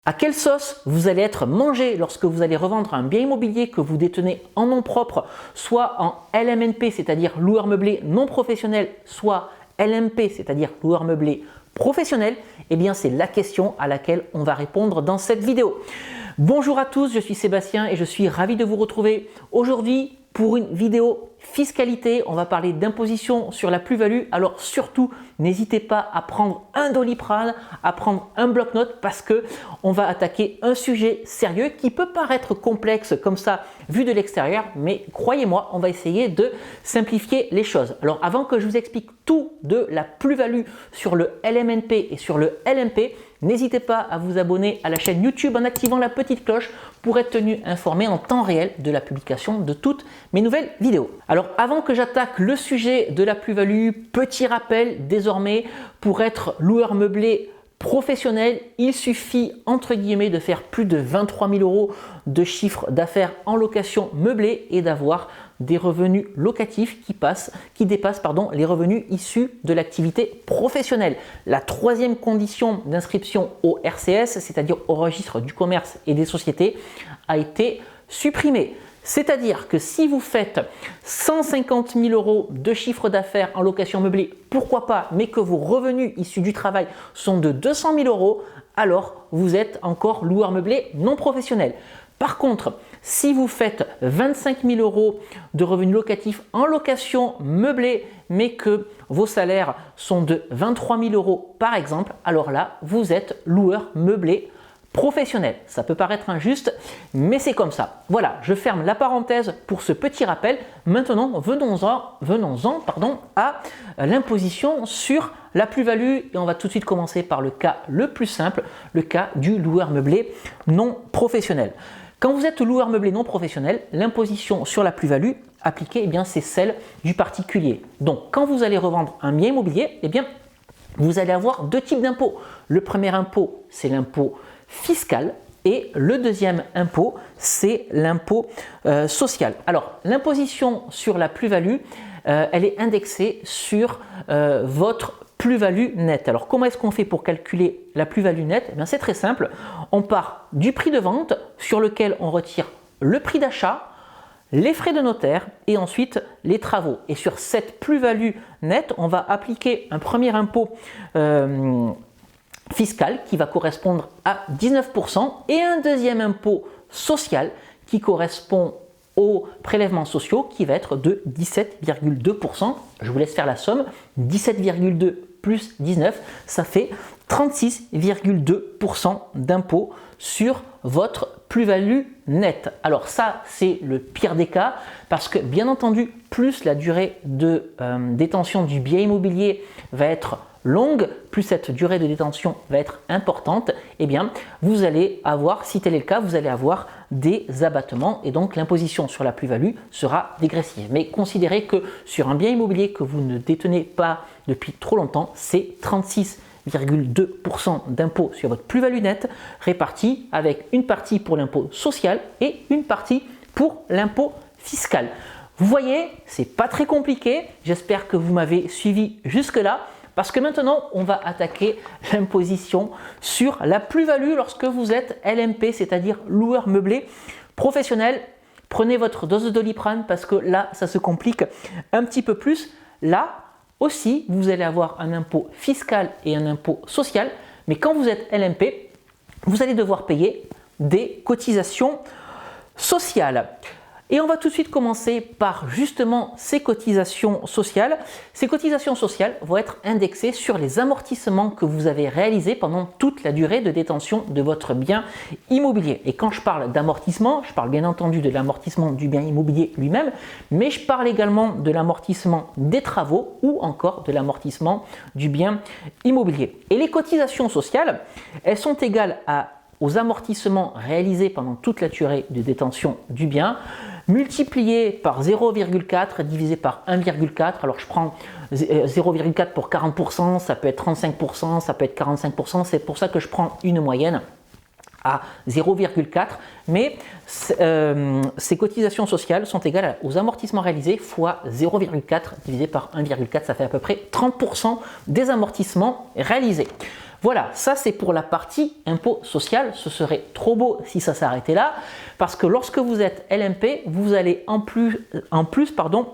À quelle sauce vous allez être mangé lorsque vous allez revendre un bien immobilier que vous détenez en nom propre, soit en LMNP, c'est-à-dire loueur meublé non professionnel, soit LMP, c'est-à-dire loueur meublé professionnel? Eh bien, c'est la question à laquelle on va répondre dans cette vidéo. Bonjour à tous, je suis Sébastien et je suis ravi de vous retrouver aujourd'hui pour une vidéo fiscalité. On va parler d'imposition sur la plus-value. Alors surtout, n'hésitez pas à prendre un Doliprane, à prendre un bloc-notes parce que on va attaquer un sujet sérieux qui peut paraître complexe comme ça vu de l'extérieur, mais croyez-moi, on va essayer de simplifier les choses. Alors avant que je vous explique tout de la plus-value sur le LMNP et sur le LMP, n'hésitez pas à vous abonner à la chaîne YouTube en activant la petite cloche pour être tenu informé en temps réel de la publication de toutes mes nouvelles vidéos. Alors avant que j'attaque le sujet de la plus-value, petit rappel désormais, pour être loueur meublé professionnel, il suffit entre guillemets de faire plus de 23 000 € de chiffre d'affaires en location meublée et d'avoir des revenus locatifs qui dépassent les revenus issus de l'activité professionnelle. La troisième condition d'inscription au RCS, c'est-à-dire au registre du commerce et des sociétés, a été supprimée. C'est-à-dire que si vous faites 150 000 € de chiffre d'affaires en location meublée, pourquoi pas, mais que vos revenus issus du travail sont de 200 000 €, alors vous êtes encore loueur meublé non professionnel. Par contre, si vous faites 25 000 € de revenus locatifs en location meublée, mais que vos salaires sont de 23 000 € par exemple, alors là, vous êtes loueur meublé professionnel. Ça peut paraître injuste, mais c'est comme ça. Voilà, je ferme la parenthèse pour ce petit rappel. Maintenant, venons-en à l'imposition sur la plus-value. Et on va tout de suite commencer par le cas le plus simple, le cas du loueur meublé non professionnel. Quand vous êtes loueur meublé non professionnel, l'imposition sur la plus-value appliquée, c'est celle du particulier. Donc, quand vous allez revendre un bien immobilier, vous allez avoir deux types d'impôts. Le premier impôt, c'est l'impôt fiscal et le deuxième impôt, c'est l'impôt social. Alors, l'imposition sur la plus-value, elle est indexée sur votre plus-value nette. Alors, comment est-ce qu'on fait pour calculer la plus-value nette? C'est très simple. On part du prix de vente sur lequel on retire le prix d'achat, les frais de notaire et ensuite les travaux. Et sur cette plus-value nette, on va appliquer un premier impôt fiscal qui va correspondre à 19% et un deuxième impôt social qui correspond aux prélèvements sociaux qui va être de 17,2%. Je vous laisse faire la somme. 17,2 plus 19, ça fait 36,2% d'impôt sur votre plus-value nette. Alors ça, c'est le pire des cas parce que bien entendu, plus la durée de détention du bien immobilier va être longue, plus cette durée de détention va être importante, vous allez avoir, si tel est le cas, vous allez avoir des abattements et donc l'imposition sur la plus-value sera dégressive. Mais considérez que sur un bien immobilier que vous ne détenez pas depuis trop longtemps, c'est 36,2% d'impôt sur votre plus-value nette répartie avec une partie pour l'impôt social et une partie pour l'impôt fiscal. Vous voyez, c'est pas très compliqué. J'espère que vous m'avez suivi jusque-là. Parce que maintenant, on va attaquer l'imposition sur la plus-value lorsque vous êtes LMP, c'est-à-dire loueur meublé professionnel. Prenez votre dose de Doliprane parce que là, ça se complique un petit peu plus. Là aussi, vous allez avoir un impôt fiscal et un impôt social. Mais quand vous êtes LMP, vous allez devoir payer des cotisations sociales. Et on va tout de suite commencer par justement ces cotisations sociales. Ces cotisations sociales vont être indexées sur les amortissements que vous avez réalisés pendant toute la durée de détention de votre bien immobilier. Et quand je parle d'amortissement, je parle bien entendu de l'amortissement du bien immobilier lui-même, mais je parle également de l'amortissement des travaux ou encore de l'amortissement du bien immobilier. Et les cotisations sociales, elles sont égales aux amortissements réalisés pendant toute la durée de détention du bien, multiplié par 0,4 divisé par 1,4. Alors je prends 0,4 pour 40%, ça peut être 35%, ça peut être 45%. C'est pour ça que je prends une moyenne à 0,4. Mais ces cotisations sociales sont égales aux amortissements réalisés fois 0,4 divisé par 1,4. Ça fait à peu près 30% des amortissements réalisés. Voilà, ça c'est pour la partie impôt social. Ce serait trop beau si ça s'arrêtait là, parce que lorsque vous êtes LMP, vous allez en plus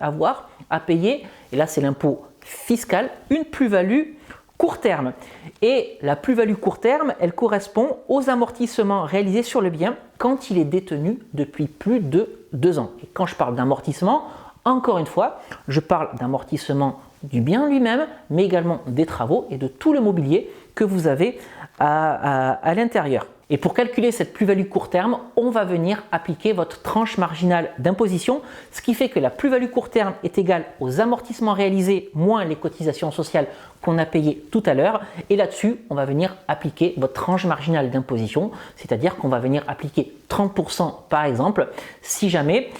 avoir à payer, et là c'est l'impôt fiscal, une plus-value court terme. Et la plus-value court terme, elle correspond aux amortissements réalisés sur le bien quand il est détenu depuis plus de 2 ans. Et quand je parle d'amortissement, encore une fois, je parle d'amortissement du bien lui-même, mais également des travaux et de tout le mobilier que vous avez à l'intérieur. Et pour calculer cette plus-value court terme, on va venir appliquer votre tranche marginale d'imposition, ce qui fait que la plus-value court terme est égale aux amortissements réalisés moins les cotisations sociales qu'on a payées tout à l'heure. Et là-dessus, on va venir appliquer votre tranche marginale d'imposition, c'est-à-dire qu'on va venir appliquer 30% par exemple, si jamais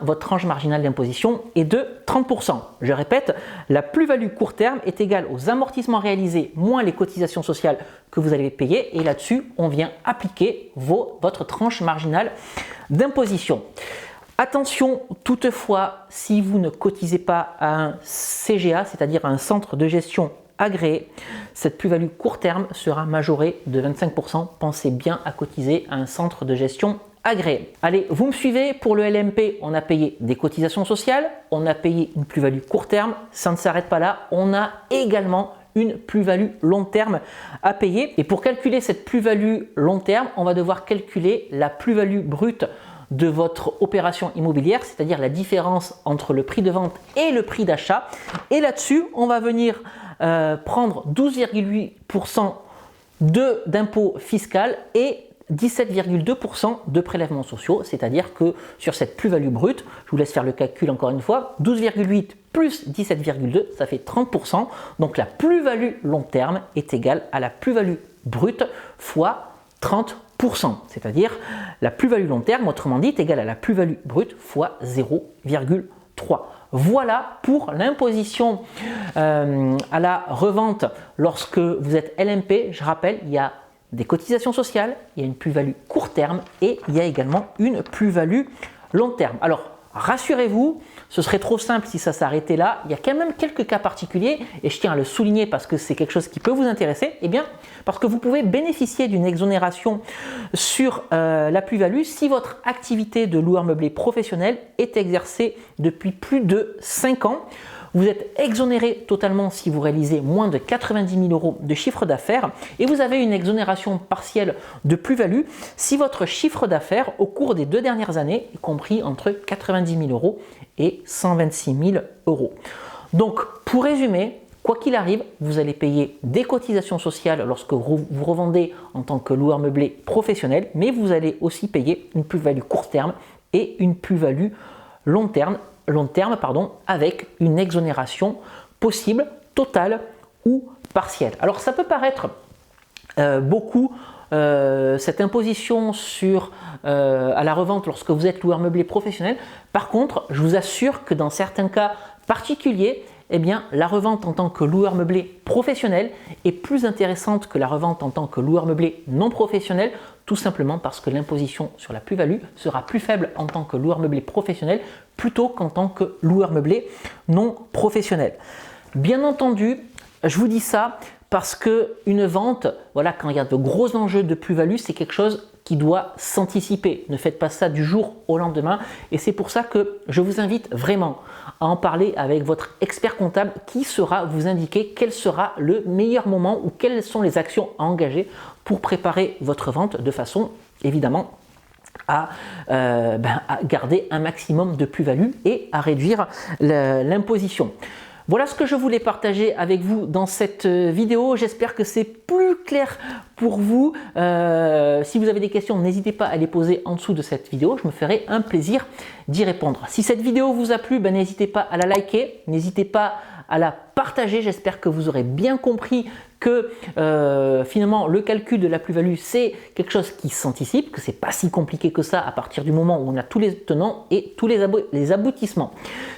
votre tranche marginale d'imposition est de 30%. Je répète, la plus-value court terme est égale aux amortissements réalisés moins les cotisations sociales que vous allez payer, et là-dessus, on vient appliquer votre tranche marginale d'imposition. Attention toutefois, si vous ne cotisez pas à un CGA, c'est-à-dire un centre de gestion agréé, cette plus-value court terme sera majorée de 25%. Pensez bien à cotiser à un centre de gestion agréé. Allez, vous me suivez, pour le LMP, on a payé des cotisations sociales, on a payé une plus-value court terme, ça ne s'arrête pas là, on a également une plus-value long terme à payer. Et pour calculer cette plus-value long terme, on va devoir calculer la plus-value brute de votre opération immobilière, c'est-à-dire la différence entre le prix de vente et le prix d'achat. Et là-dessus, on va venir prendre 12,8% d'impôt fiscal et 17,2% de prélèvements sociaux, c'est-à-dire que sur cette plus-value brute, je vous laisse faire le calcul encore une fois, 12,8 plus 17,2, ça fait 30%. Donc la plus-value long terme est égale à la plus-value brute fois 30%. C'est-à-dire la plus-value long terme, autrement dit, est égale à la plus-value brute fois 0,3. Voilà pour l'imposition à la revente lorsque vous êtes LMP. Je rappelle, il y a des cotisations sociales, il y a une plus-value court terme et il y a également une plus-value long terme. Alors, rassurez-vous, ce serait trop simple si ça s'arrêtait là. Il y a quand même quelques cas particuliers et je tiens à le souligner parce que c'est quelque chose qui peut vous intéresser. Eh bien, parce que vous pouvez bénéficier d'une exonération sur la plus-value si votre activité de loueur meublé professionnel est exercée depuis plus de 5 ans. Vous êtes exonéré totalement si vous réalisez moins de 90 000 € de chiffre d'affaires et vous avez une exonération partielle de plus-value si votre chiffre d'affaires au cours des 2 dernières années est compris entre 90 000 € et 126 000 €. Donc, pour résumer, quoi qu'il arrive, vous allez payer des cotisations sociales lorsque vous revendez en tant que loueur meublé professionnel, mais vous allez aussi payer une plus-value court terme et une plus-value long terme, avec une exonération possible, totale ou partielle. Alors ça peut paraître beaucoup, cette imposition à la revente lorsque vous êtes loueur meublé professionnel. Par contre, je vous assure que dans certains cas particuliers, eh bien, la revente en tant que loueur meublé professionnel est plus intéressante que la revente en tant que loueur meublé non professionnel, tout simplement parce que l'imposition sur la plus-value sera plus faible en tant que loueur meublé professionnel plutôt qu'en tant que loueur meublé non professionnel. Bien entendu, je vous dis ça parce qu'une vente, voilà, quand il y a de gros enjeux de plus-value, c'est quelque chose qui doit s'anticiper. Ne faites pas ça du jour au lendemain et c'est pour ça que je vous invite vraiment à en parler avec votre expert comptable qui saura vous indiquer quel sera le meilleur moment ou quelles sont les actions à engager pour préparer votre vente de façon évidemment à garder un maximum de plus-value et à réduire l'imposition. Voilà ce que je voulais partager avec vous dans cette vidéo. J'espère que c'est plus clair pour vous. Si vous avez des questions, n'hésitez pas à les poser en dessous de cette vidéo. Je me ferai un plaisir d'y répondre. Si cette vidéo vous a plu, n'hésitez pas à la liker, n'hésitez pas à la partager. J'espère que vous aurez bien compris que finalement le calcul de la plus-value c'est quelque chose qui s'anticipe, que c'est pas si compliqué que ça à partir du moment où on a tous les tenants et tous les aboutissements.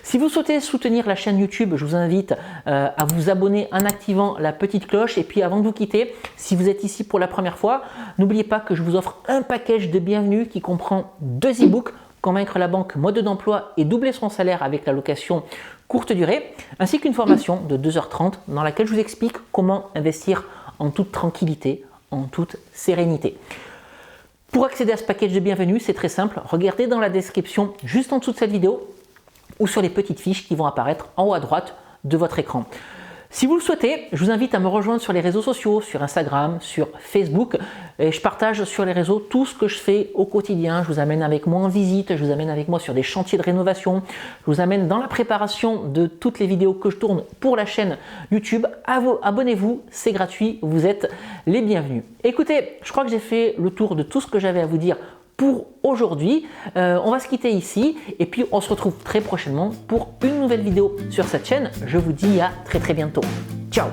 Si vous souhaitez soutenir la chaîne YouTube, je vous invite à vous abonner en activant la petite cloche. Et puis avant de vous quitter, si vous êtes ici pour la première fois, n'oubliez pas que je vous offre un package de bienvenue qui comprend 2 e-books: Convaincre la banque, mode d'emploi et doubler son salaire avec la location courte durée, ainsi qu'une formation de 2h30 dans laquelle je vous explique comment investir en toute tranquillité, en toute sérénité. Pour accéder à ce package de bienvenue, c'est très simple. Regardez dans la description juste en dessous de cette vidéo ou sur les petites fiches qui vont apparaître en haut à droite de votre écran. Si vous le souhaitez, je vous invite à me rejoindre sur les réseaux sociaux, sur Instagram, sur Facebook. Et je partage sur les réseaux tout ce que je fais au quotidien. Je vous amène avec moi en visite, je vous amène avec moi sur des chantiers de rénovation. Je vous amène dans la préparation de toutes les vidéos que je tourne pour la chaîne YouTube. Abonnez-vous, c'est gratuit, vous êtes les bienvenus. Écoutez, je crois que j'ai fait le tour de tout ce que j'avais à vous dire pour aujourd'hui. On va se quitter ici et puis on se retrouve très prochainement pour une nouvelle vidéo sur cette chaîne. Je vous dis à très bientôt. Ciao!